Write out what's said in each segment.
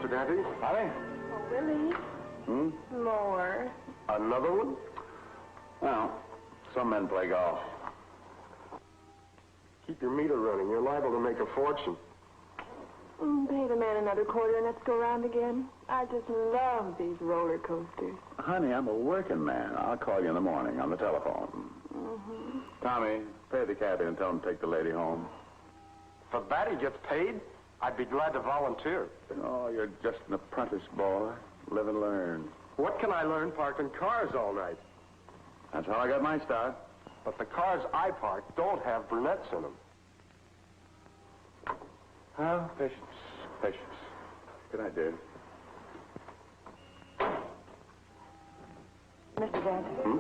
Mr. Dante. Honey? Oh, Willie. More. Another one? Well, some men play golf. Keep your meter running. You're liable to make a fortune. Pay the man another quarter and let's go round again. I just love these roller coasters. Honey, I'm a working man. I'll call you in the morning on the telephone. Tommy, pay the cabbie and tell him to take the lady home. For that he gets paid? I'd be glad to volunteer. Oh, you're just an apprentice, boy. Live and learn. What can I learn parking cars all night? That's how I got my start. But the cars I park don't have brunettes in them. Oh, patience. Patience. Good night, dear. Mr. Dante.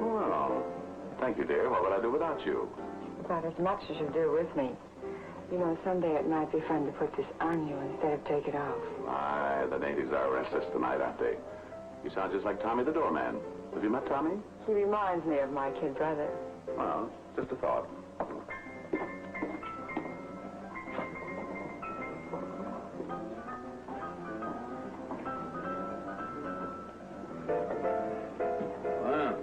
Well, thank you, dear. What would I do without you? About as much as you do with me. You know, someday it might be fun to put this on you instead of take it off. Aye, the natives are restless tonight, aren't they? You sound just like Tommy the doorman. Have you met Tommy? He reminds me of my kid brother. Well, just a thought. Well,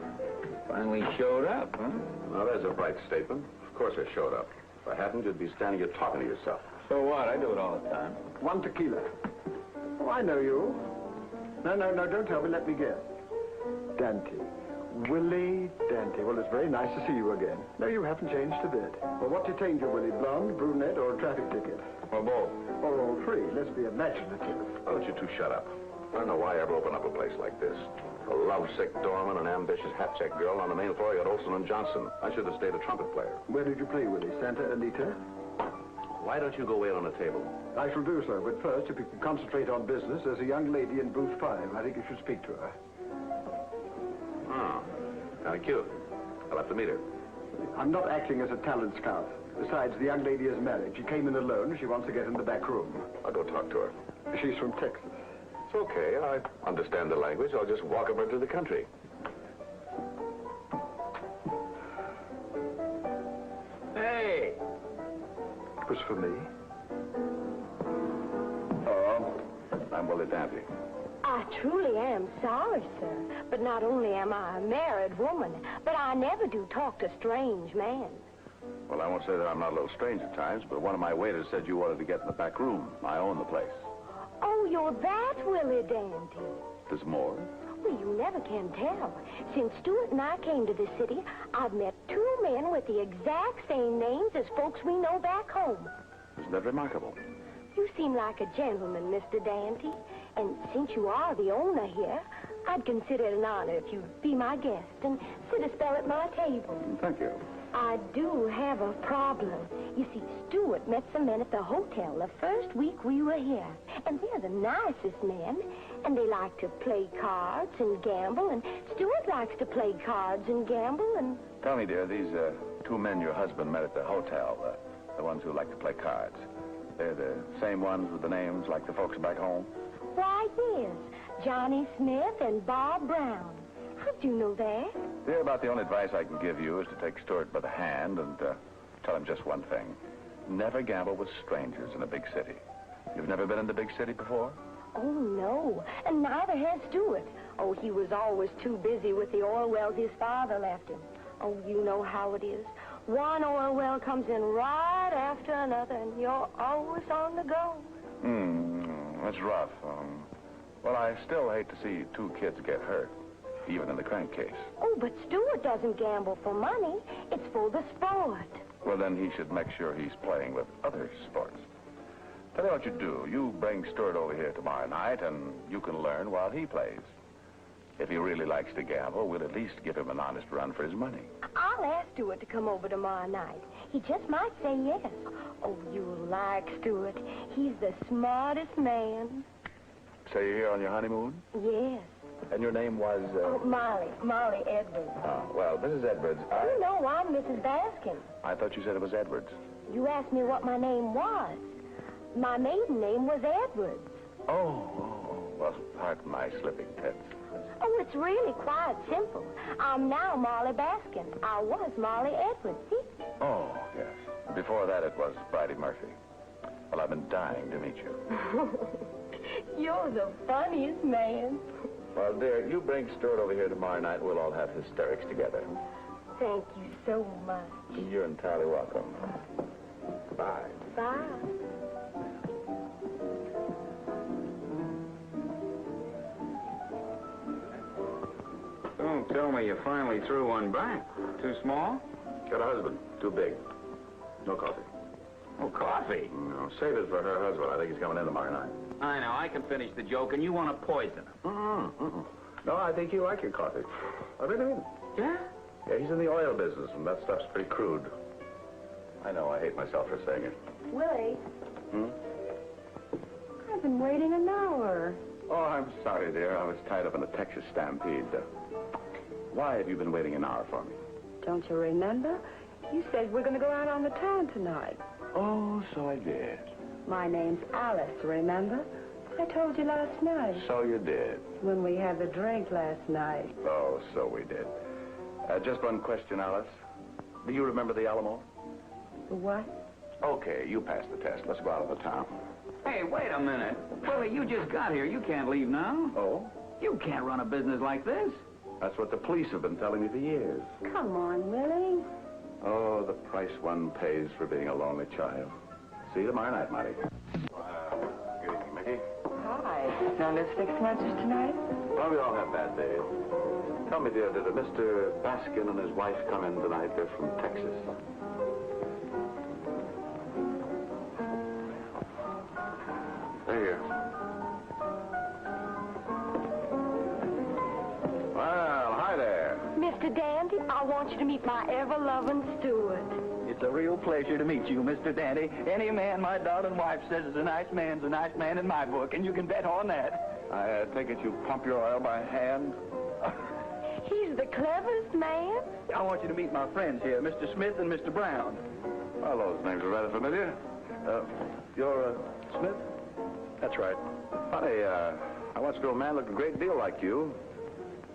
finally showed up, huh? Well, there's a bright statement. Of course I showed up. If I hadn't, you'd be standing here talking to yourself. So what? I do it all the time. One tequila. Oh, I know you. No, don't tell me. Let me guess. Dante. Willie Dante. Well, it's very nice to see you again. No, you haven't changed a bit. Well, what detained you, Willie? Blonde, brunette, or a traffic ticket? Well, both. Or all three. Let's be imaginative. Why don't you two shut up? I don't know why I ever open up a place like this. A lovesick doorman, an ambitious hat-check girl on the main floor. You had Olson and Johnson. I should have stayed a trumpet player. Where did you play, Willie? Santa Anita? Why don't you go wait on the table? I shall do so, but first, if you can concentrate on business, there's a young lady in booth 5. I think you should speak to her. Oh, kind of cute. I'll have to meet her. I'm not acting as a talent scout. Besides, the young lady is married. She came in alone. She wants to get in the back room. I'll go talk to her. She's from Texas. It's okay. I understand the language. I'll just walk over to the country. Hey! It was for me. Oh, I'm Willie Dante. I truly am sorry, sir. But not only am I a married woman, but I never do talk to strange men. Well, I won't say that I'm not a little strange at times, but one of my waiters said you wanted to get in the back room. I own the place. Oh, you're that Willie Dante. There's more? Well, you never can tell. Since Stuart and I came to the city, I've met 2 men with the exact same names as folks we know back home. Isn't that remarkable? You seem like a gentleman, Mr. Dante. And since you are the owner here, I'd consider it an honor if you'd be my guest and sit a spell at my table. Thank you. I do have a problem. You see, Stuart met some men at the hotel the first week we were here. And they're the nicest men. And they like to play cards and gamble. And Stuart likes to play cards and gamble and... Tell me, dear, these 2 men your husband met at the hotel, the ones who like to play cards, they're the same ones with the names like the folks back home? Why, yes. Johnny Smith and Bob Brown. How'd you know that? Dear, about the only advice I can give you is to take Stuart by the hand and tell him just one thing. Never gamble with strangers in a big city. You've never been in the big city before? Oh, no. And neither has Stuart. Oh, he was always too busy with the oil wells his father left him. Oh, you know how it is. One oil well comes in right after another, and you're always on the go. That's rough. Well, I still hate to see 2 kids get hurt, even in the crankcase. Oh, but Stuart doesn't gamble for money. It's for the sport. Well, then he should make sure he's playing with other sports. Tell you what you do. You bring Stuart over here tomorrow night, and you can learn while he plays. If he really likes to gamble, we'll at least give him an honest run for his money. I'll ask Stuart to come over tomorrow night. He just might say yes. Oh, you'll like Stuart. He's the smartest man. So you're here on your honeymoon? Yes. And your name was, Oh, Molly Edwards. Well, Mrs. Edwards, You know I'm Mrs. Baskin. I thought you said it was Edwards. You asked me what my name was. My maiden name was Edwards. Well, pardon my slipping, Ted. Oh, it's really quite simple. I'm now Molly Baskin. I was Molly Edwards, see? Oh, yes. Before that, it was Bridie Murphy. Well, I've been dying to meet you. You're the funniest man. Well, dear, you bring Stuart over here tomorrow night. We'll all have hysterics together. Thank you so much. You're entirely welcome. Bye. Bye. Don't tell me you finally threw one back. Too small? Got a husband. Too big. No coffee. Oh, coffee. No, save it for her husband. I think he's coming in tomorrow night. I know. I can finish the joke, and you want to poison him. No, I think you like your coffee. I really mean. Yeah? Yeah, he's in the oil business, and that stuff's pretty crude. I know. I hate myself for saying it. Willie. I've been waiting an hour. Oh, I'm sorry, dear. I was tied up in a Texas stampede. Why have you been waiting an hour for me? Don't you remember? You said we're going to go out on the town tonight. Oh, so I did. My name's Alice, remember? I told you last night. So you did. When we had the drink last night. Oh, so we did. Just one question, Alice. Do you remember the Alamo? What? Okay, you passed the test. Let's go out of the town. Hey, wait a minute. Willie, you just got here. You can't leave now. Oh? You can't run a business like this. That's what the police have been telling me for years. Come on, Willie. Oh, the price one pays for being a lonely child. See you tomorrow night, Marty. Good evening, Mickey. Hi. No lipstick smudges tonight? Well, we all have bad days. Tell me, dear, did Mr. Baskin and his wife come in tonight? They're from Texas. They're here. Well, hi there. Mr. Dante, I want you to meet my ever-loving Stuart. It's a real pleasure to meet you, Mr. Dante. Any man my darling wife says is a nice man's a nice man in my book, and you can bet on that. I take it you pump your oil by hand? He's the cleverest man. I want you to meet my friends here, Mr. Smith and Mr. Brown. Well, those names are rather familiar. You're, Smith? That's right. Funny, I once knew a man looked a great deal like you.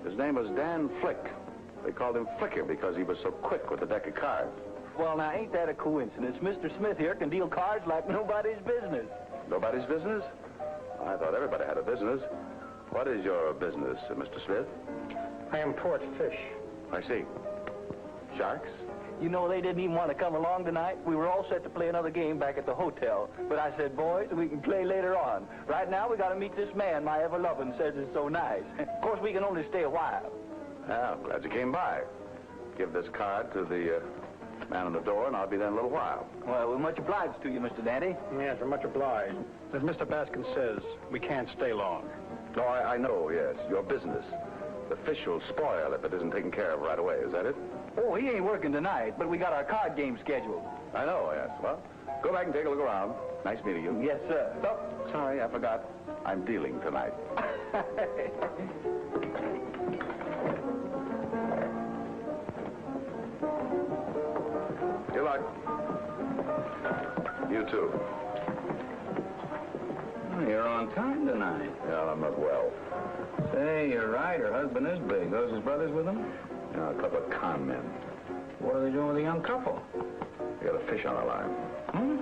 His name was Dan Flick. They called him Flicker because he was so quick with a deck of cards. Well, now, ain't that a coincidence? Mr. Smith here can deal cards like nobody's business. Nobody's business? I thought everybody had a business. What is your business, Mr. Smith? I import fish. I see. Sharks? You know, they didn't even want to come along tonight. We were all set to play another game back at the hotel. But I said, boys, we can play later on. Right now, we got to meet this man my ever-loving says is so nice. Of course, we can only stay a while. Yeah, I'm glad you came by. Give this card to the man on the door, and I'll be there in a little while. Well, we're much obliged to you, Mr. Dante. Yes, we're much obliged. As Mr. Baskin says, we can't stay long. No, I know, yes. Your business. The fish will spoil if it isn't taken care of right away. Is that it? Oh, he ain't working tonight, but we got our card game scheduled. I know, yes. Well, go back and take a look around. Nice meeting you. Yes, sir. Oh, sorry, I forgot. I'm dealing tonight. Good luck. You too. Oh, you're on time tonight. Yeah, I'm not well. Say, you're right. Her husband is big. Those his brothers with him? A couple of con men. What are they doing with a young couple? We got a fish on our line.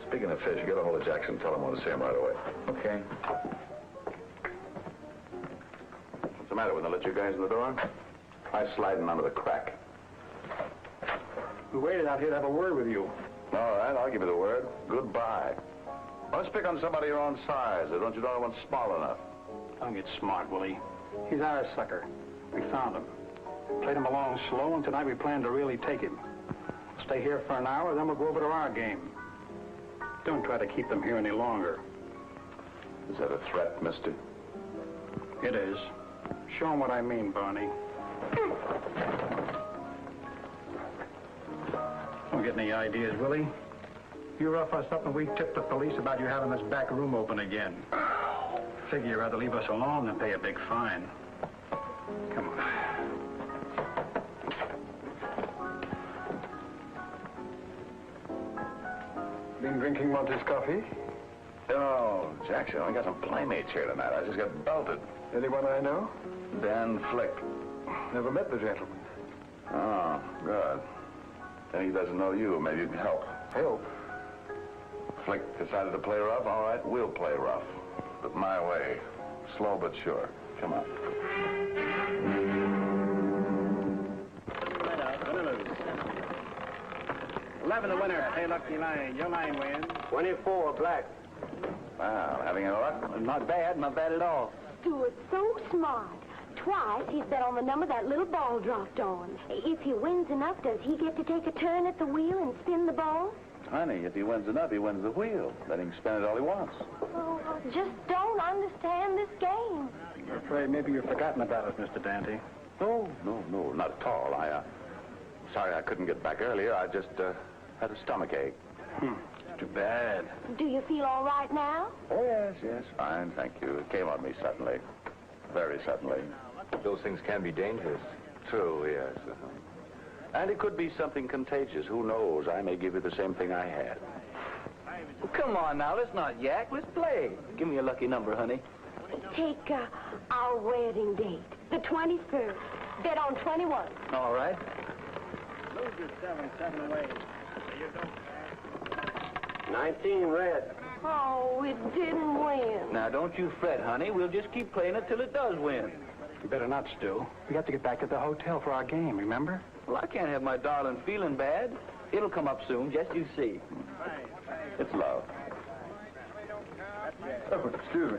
Speaking of fish, get a hold of Jackson. Tell him I want to see him right away. Okay. What's the matter? When they let you guys in the door? I sliding under the crack. We waited out here to have a word with you. All right, I'll give you the word. Goodbye. Let's pick on somebody your own size. Or don't you know one's small enough? Don't get smart, Willie. He's our sucker. We found him. Played him along slow, and tonight we plan to really take him. Stay here for an hour, then we'll go over to our game. Don't try to keep them here any longer. Is that a threat, mister? It is. Show him what I mean, Barney. Don't get any ideas, Willie. You rough us up and we tip the police about you having this back room open again. Figure you'd rather leave us alone than pay a big fine. Come on. Been drinking Monty's coffee? Oh, Jackson, I got some playmates here tonight. I just got belted. Anyone I know? Dan Flick. Never met the gentleman. Oh, good. Then he doesn't know you. Maybe you can help. Help? Flick decided to play rough. All right, we'll play rough. But my way. Slow but sure. Come on. 11 the winner. Hey, lucky line. Your line wins. 24, black. Wow, having any luck? Not bad at all. Stuart's so smart. Twice he's bet on the number that little ball dropped on. If he wins enough, does he get to take a turn at the wheel and spin the ball? Honey, if he wins enough, he wins the wheel. Let him spin it all he wants. Oh, I just don't understand this game. I'm afraid maybe you've forgotten about it, Mr. Dante. No, not at all. Sorry I couldn't get back earlier. I just, had a stomach ache. Too bad. Do you feel all right now? Oh, yes, fine, thank you. It came on me suddenly. Very suddenly. Those things can be dangerous. True, yes. And it could be something contagious. Who knows? I may give you the same thing I had. Well, come on now, let's not yak. Let's play. Give me a lucky number, honey. Take our wedding date, the 21st. Bet on 21. All right. Lose 7 away. 19, red. Oh, it didn't win. Now, don't you fret, honey. We'll just keep playing it till it does win. You better not, Stu. We have to get back to the hotel for our game, remember? Well, I can't have my darling feeling bad. It'll come up soon, just you see. It's love. Oh, excuse me.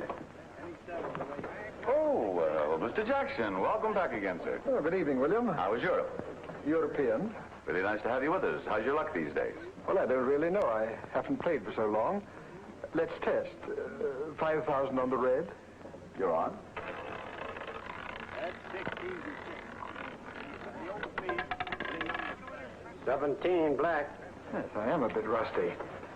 Oh, well, Mr. Jackson, welcome back again, sir. Oh, good evening, William. How was Europe? European. Really nice to have you with us. How's your luck these days? Well, I don't really know. I haven't played for so long. Let's test. 5,000 on the red. You're on. That's 17, black. Yes, I am a bit rusty.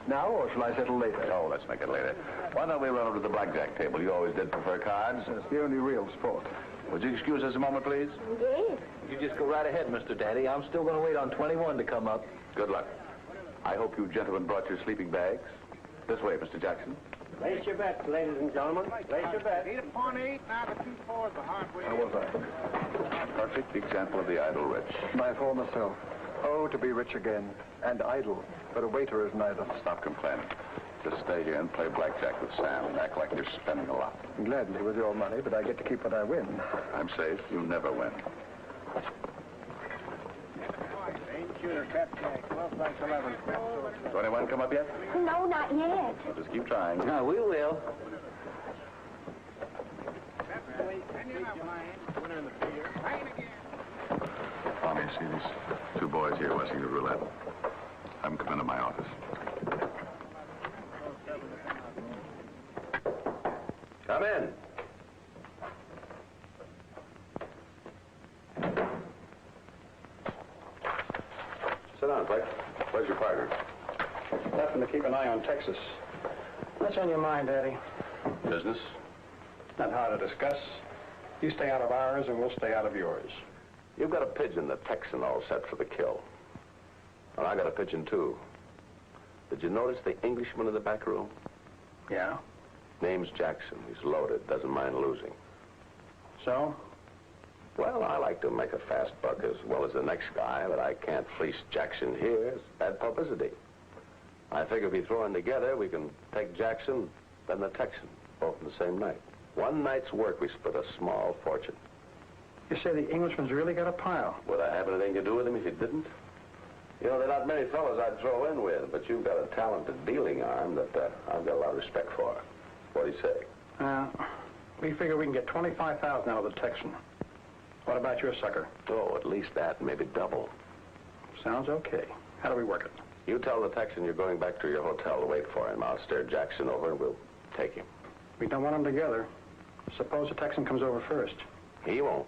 Now, or shall I settle later? Oh, let's make it later. Why don't we run over to the blackjack table? You always did prefer cards. It's the only real sport. Would you excuse us a moment, please? Yes. You just go right ahead, Mr. Daddy. I'm still going to wait on 21 to come up. Good luck. I hope you gentlemen brought your sleeping bags. This way, Mr. Jackson. Place your bets, ladies and gentlemen. Place your bets. 8 upon 8. Now the 2 4s are hardway. How was I? Perfect example of the idle rich. My former self. Oh, to be rich again. And idle. But a waiter is neither. Stop complaining. Just stay here and play blackjack with Sam and act like you're spending a lot. Gladly with your money, but I get to keep what I win. I'm safe. You never win. Shooter, crap tag, 12 × 11. 21 come up yet? No, not yet. Well, just keep trying. No, we will. Tommy, see these 2 boys here watching the roulette. Have them come into my office. Come in. Sit down, Fleck. Where's your partner? Nothing to keep an eye on Texas. What's on your mind, Daddy? Business? Not hard to discuss. You stay out of ours, and we'll stay out of yours. You've got a pigeon, the Texan, all set for the kill. And I got a pigeon, too. Did you notice the Englishman in the back room? Yeah? Name's Jackson. He's loaded, doesn't mind losing. So? Well, I like to make a fast buck as well as the next guy, but I can't fleece Jackson here. It's bad publicity. I figure if we throw in together, we can take Jackson, then the Texan, both in the same night. One night's work, we split a small fortune. You say the Englishman's really got a pile? Would I have anything to do with him if he didn't? You know, there are not many fellows I'd throw in with, but you've got a talented dealing arm that I've got a lot of respect for. What do you say? We figure we can get 25,000 out of the Texan. What about your sucker? Oh, at least that, maybe double. Sounds okay. How do we work it? You tell the Texan you're going back to your hotel to wait for him. I'll steer Jackson over and we'll take him. We don't want them together. Suppose the Texan comes over first. He won't.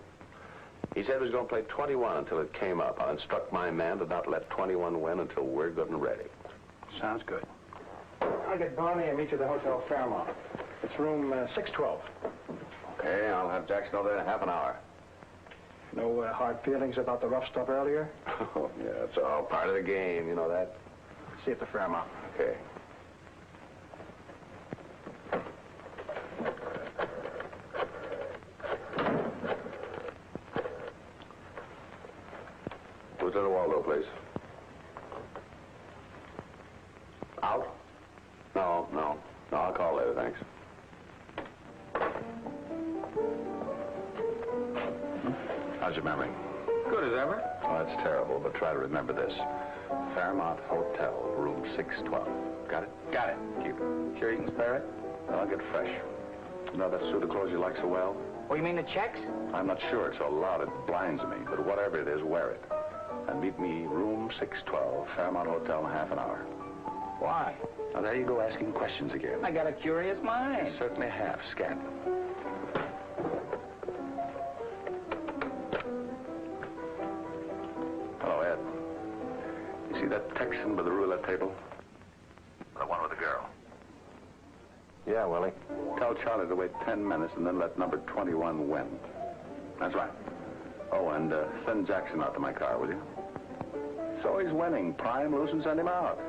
He said he was going to play 21 until it came up. I'll instruct my man to not let 21 win until we're good and ready. Sounds good. I'll get Barney and meet you at the Hotel Fairmont. It's room 612. Okay, I'll have Jackson over there in half an hour. No hard feelings about the rough stuff earlier? Oh, yeah, it's all part of the game. You know that? See you at the Fairmont. Okay. Lieutenant Waldo, please. Out? No, No, I'll call later, thanks. How's your memory? Good as ever. Oh, that's terrible, but try to remember this. Fairmont Hotel, room 612. Got it? Got it. Keep it. Sure you can spare it? I'll get fresh. You know that suit of clothes you like so well? Oh, you mean the checks? I'm not sure. It's so loud it blinds me. But whatever it is, wear it. And meet me room 612, Fairmont Hotel, in half an hour. Why? Now, there you go asking questions again. I got a curious mind. You certainly have, Scat. Hello, Ed. You see that Texan by the roulette table? The one with the girl. Yeah, Willie. Tell Charlie to wait 10 minutes and then let number 21 win. That's right. Oh, and send Jackson out to my car, will you? So he's winning. Pry him loose and send him out.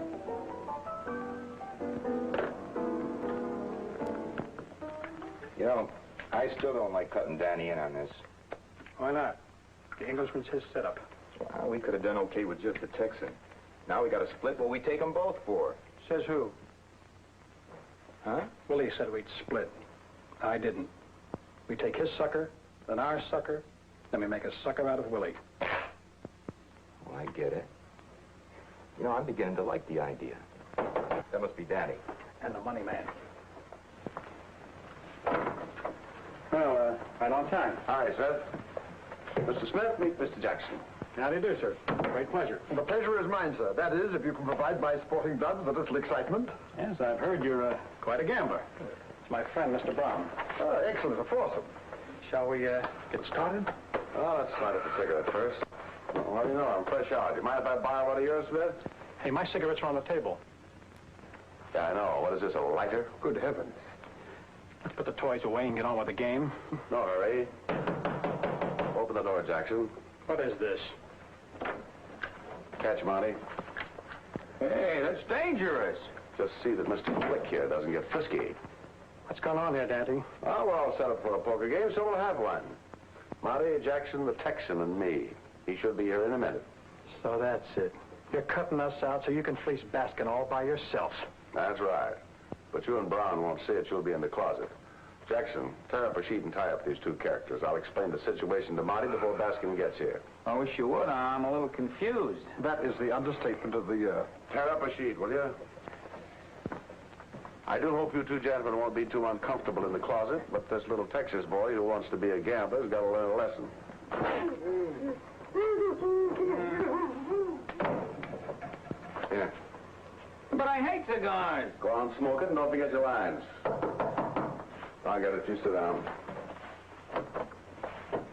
You know, I still don't like cutting Danny in on this. Why not? The Englishman's his setup. Well, we could have done okay with just the Texan. Now we got to split what we take them both for. Says who? Huh? Willie said we'd split. I didn't. We take his sucker, then our sucker, then we make a sucker out of Willie. Well, I get it. You know, I'm beginning to like the idea. That must be Danny. And the money man. Well, right on time. Hi, Smith. Mr. Smith, meet Mr. Jackson. How do you do, sir? Great pleasure. The pleasure is mine, sir. That is, if you can provide my sporting blood with a little excitement. Yes, I've heard you're quite a gambler. It's my friend, Mr. Brown. Excellent, a foursome. Shall we get started? Oh, let's light up a cigarette first. Well, what do you know? I'm fresh out. You mind if I buy one of yours, Smith? Hey, my cigarettes are on the table. Yeah, I know. What is this, a lighter? Good heavens. Let's put the toys away and get on with the game. No hurry. Open the door, Jackson. What is this? Catch, Monty. Hey, that's dangerous. Just see that Mr. Flick here doesn't get frisky. What's going on here, Dante? Oh, we're all set up for a poker game, so we'll have one. Monty, Jackson, the Texan, and me. He should be here in a minute. So that's it. You're cutting us out so you can fleece Baskin all by yourself. That's right. But you and Brown won't see it. You'll be in the closet. Jackson, tear up a sheet and tie up these two characters. I'll explain the situation to Monty before Baskin gets here. I wish you would. I'm a little confused. That is the understatement of the year. Tear up a sheet, will you? I do hope you two gentlemen won't be too uncomfortable in the closet, but this little Texas boy who wants to be a gambler has got to learn a lesson. Here. But I hate cigars. Go on, smoke it, and don't forget your lines. I'll get it. You sit down.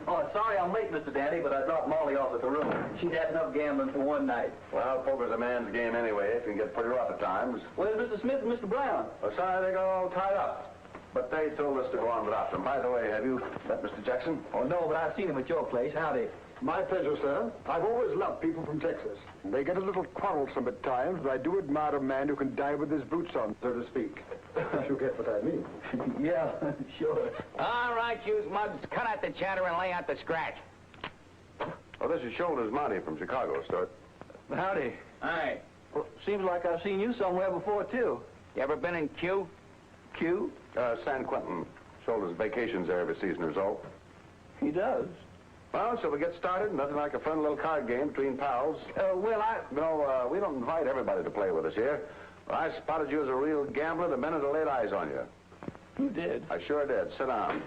Oh, sorry I'm late, Mr. Dante, but I dropped Molly off at the room. She's had enough gambling for one night. Well, poker's a man's game anyway. It can get pretty rough at times. Where's Mr. Smith and Mr. Brown? Well, sorry, they got all tied up. But they told us to go on without them. By the way, have you met Mr. Jackson? Oh, no, but I've seen him at your place. Howdy. My pleasure, sir. I've always loved people from Texas. They get a little quarrelsome at times, but I do admire a man who can die with his boots on, so to speak. If you get what I mean. Yeah, sure. All right, you mugs, cut out the chatter and lay out the scratch. Oh, this is Shoulders Monty from Chicago, Stuart. Howdy. Hey, Well, seems like I've seen you somewhere before, too. you ever been in Q? Q? San Quentin. Shoulders vacations there every season or so. He does. Well, shall we get started? Nothing like a fun little card game between pals. No, we don't invite everybody to play with us here. But I spotted you as a real gambler the minute I laid eyes on you. You did. I sure did. Sit down.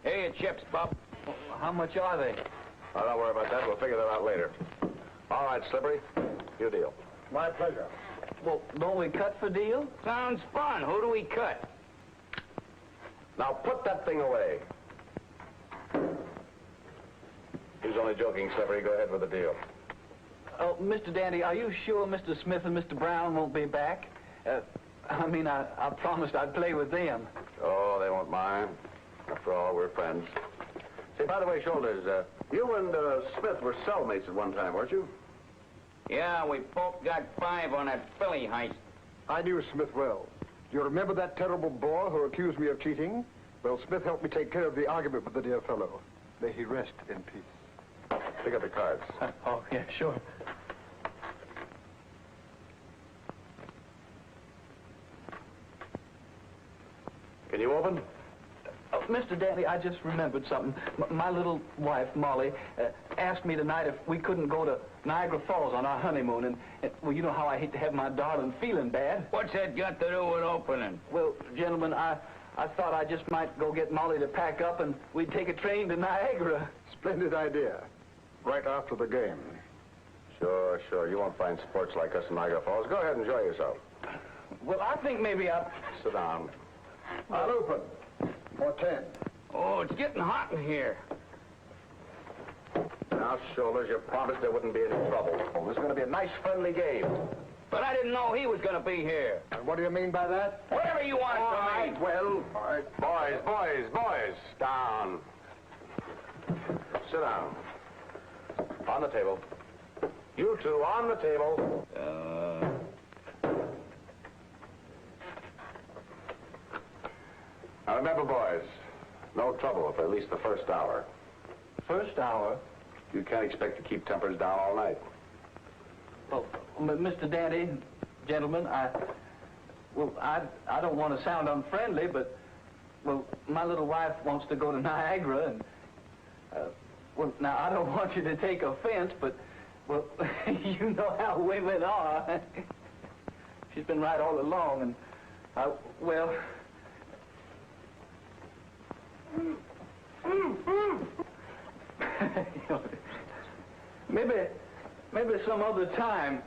Here your chips, Bob. How much are they? Oh, don't worry about that. We'll figure that out later. All right, Slippery. You deal. My pleasure. Well, don't we cut for deal? Sounds fun. Who do we cut? Now put that thing away. He's only joking, Slippery. Go ahead with the deal. Oh, Mr. Dante, are you sure Mr. Smith and Mr. Brown won't be back? I promised I'd play with them. Oh, they won't mind. After all, we're friends. Say, by the way, Shoulders, you and Smith were cellmates at one time, weren't you? Yeah, we both got 5 on that Philly heist. I knew Smith well. Do you remember that terrible bore who accused me of cheating? Well, Smith helped me take care of the argument with the dear fellow. May he rest in peace. Pick up the cards. Oh, yeah, sure. Can you open? Oh, Mr. Dante, I just remembered something. My little wife, Molly, asked me tonight if we couldn't go to Niagara Falls on our honeymoon. And, well, you know how I hate to have my darling feeling bad. What's that got to do with opening? Well, gentlemen, I thought I just might go get Molly to pack up and we'd take a train to Niagara. Splendid idea. Right after the game. Sure, sure. You won't find sports like us in Niagara Falls. Go ahead and enjoy yourself. Well, I think maybe I'll... Sit down. I'll open. For 10. Oh, it's getting hot in here. Now, Shoulders, you promised there wouldn't be any trouble. Oh, this is going to be a nice, friendly game. But I didn't know he was going to be here. And what do you mean by that? Whatever you want from me. Well, all right. Boys, down. Sit down. On the table. You two, on the table. Now, remember, boys, no trouble for at least the first hour. First hour? You can't expect to keep tempers down all night. Well, Mr. Dante, gentlemen, I don't want to sound unfriendly, but, well, my little wife wants to go to Niagara, and, well, now, I don't want you to take offense, but, well, you know how women are. She's been right all along, and, well... maybe some other time.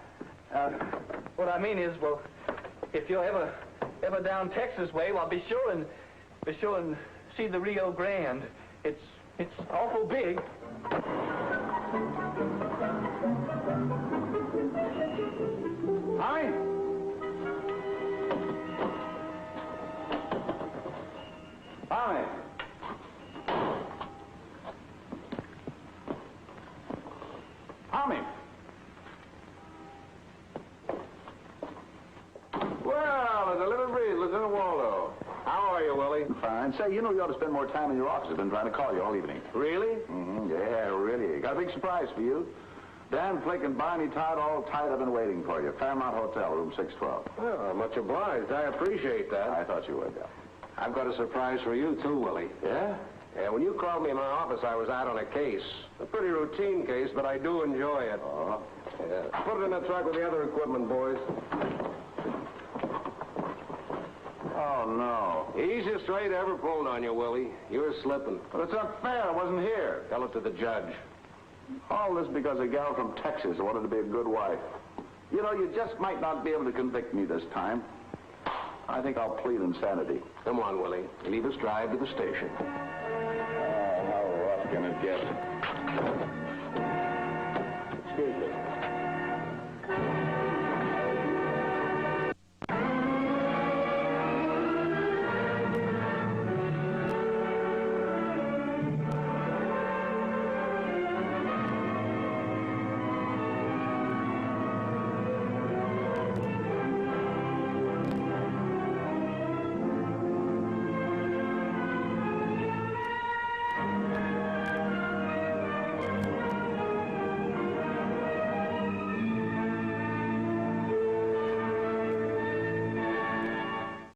What I mean is, well, if you're ever down Texas way, well, be sure and see the Rio Grande. It's awful big. Hi. Hi. Tommy. Well, there's a little breeze, Lieutenant Waldo. How are you, Willie? Fine. Say, you know you ought to spend more time in your office. I've been trying to call you all evening. Really? Mm-hmm. Yeah, really. Got a big surprise for you. Dan Flick and Barney Todd all tied up and waiting for you. Fairmount Hotel, room 612. Well, much obliged. I appreciate that. I thought you would, yeah. I've got a surprise for you, too, Willie. Yeah? Yeah, when you called me in my office, I was out on a case. A pretty routine case, but I do enjoy it. Oh? Yeah. Put it in the truck with the other equipment, boys. Oh, no. Easiest trade ever pulled on you, Willie. You're slipping. But it's unfair. I wasn't here. Tell it to the judge. All this because a gal from Texas wanted to be a good wife. You know, you just might not be able to convict me this time. I think I'll plead insanity. Come on, Willie. Leave us drive to the station. Oh, how rough can it get?